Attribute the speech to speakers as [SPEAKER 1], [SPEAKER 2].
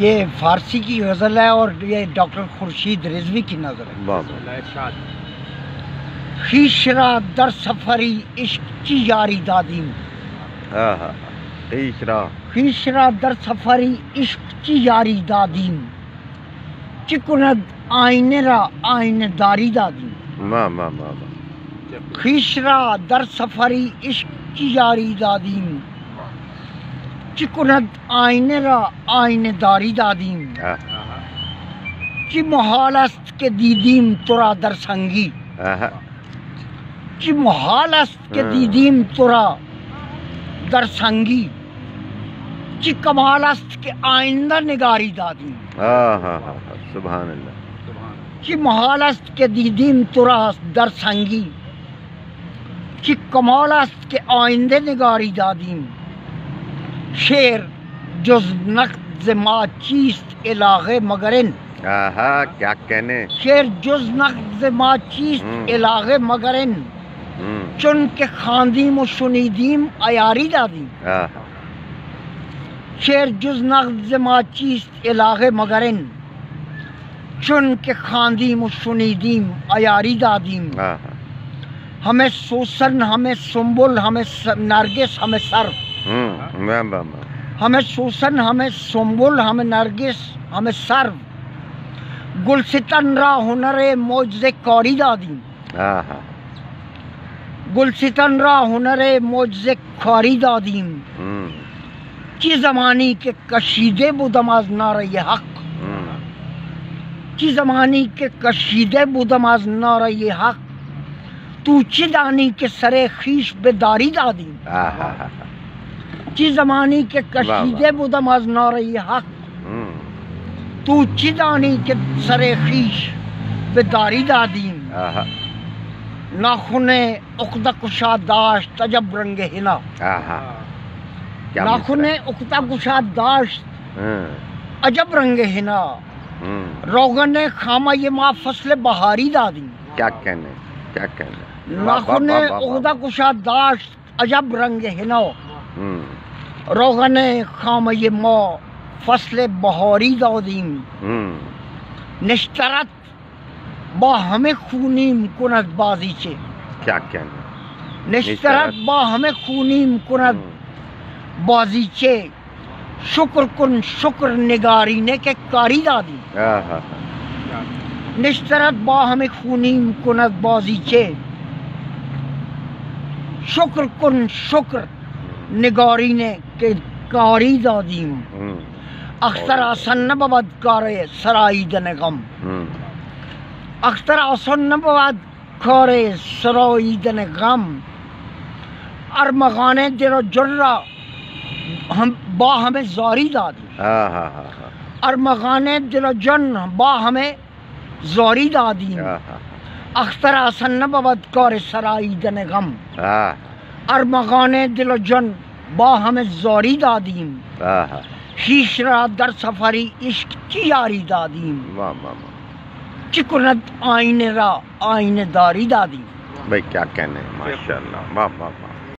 [SPEAKER 1] یہ فارسی کی غزل ہے اور یہ ڈاکٹر خورشید رضوی کی نظر ہے. خویش را در سفری عشق چی یاری دادیم. خویش را در سفری عشق چی یاری دادیم. چی کند آینه را آینه داری دادیم. خویش را در سفری عشق چی یاری دادیم. چی کند آینه را آینه داری دادیم. چی محال است که دیدیم تو را در سنگی. چی محال است که دیدیم تو را در سنگی. چی کمال است که آئندہ نگاری دادیم.
[SPEAKER 2] سبحان اللہ.
[SPEAKER 1] چی محال است که دیدیم تو را در سنگی. چی کمال است که آینده نگاری دادیم. شعر جز نقد ما چیست علاقه مگرن.
[SPEAKER 2] کیا کہنے.
[SPEAKER 1] شعر جز نقد ما چیست علاقه مگرن. چون که خواندیم و شنیدیم عیاری دادیم. شعر جز نقد ما چیست علاقه مگرن. چون که خواندیم و شنیدیم عیاری دادیم. ہمیں سوسن ہمیں سنبل ہمیں نرگس ہمیں سرو. ہمیں سوسن ہمیں سنبل ہمیں نرگس ہمیں سرو. گلستان را ہنر معجزه کاری دادیم. گلستان را ہنر معجزه کاری دادیم. چی زمانی که کشیده بودم از ناره حق. چی زمانی که کشیده بودم از ناره حق. تو چی دانی که سر خویش به داری دادیم. چی زمانی که کشیده بودم از ناره حق. تو چی دانی که سر خویش به داری دادیم. ناخن عقده کشا داشت عجب رنگ حنا. ناخن عقده کشا داشت عجب رنگ حنا. روغن خامہ ما فصل بہاری دادیم.
[SPEAKER 2] کیا کہنے کیا کہنے.
[SPEAKER 1] ناخن عقده کشا داشت عجب رنگ حنا. روغن خامہ ما فصل بہاری دادیم. نشترت با همه خونیم کند بازیچه.
[SPEAKER 2] کیا کہنے.
[SPEAKER 1] نشترت با همه خونیم کند بازیچه. شکر کن شکر نگارینه که کاری دادی. نشترت با همه خونیم کند بازیچه. شکر کن شکر نگارینه که کاری دادیم. اختر آسان نبود کار سراییدن غم. اختر آسان نبود کار سراییدن غم. ارمغان دل و جان را با همه زاری دادیم. ارمغان دل و جان با همه زاری دادیم. اختر آسان نبود کار سراییدن غم. ارمغان دل و جان با همه زاری دادیم. خویش را در سفری عشق چی یاری دادیم. چی کند آینه را آینه داری دادیم.
[SPEAKER 2] بھائی کیا کہنے. ماشاءاللہ. واہ واہ واہ.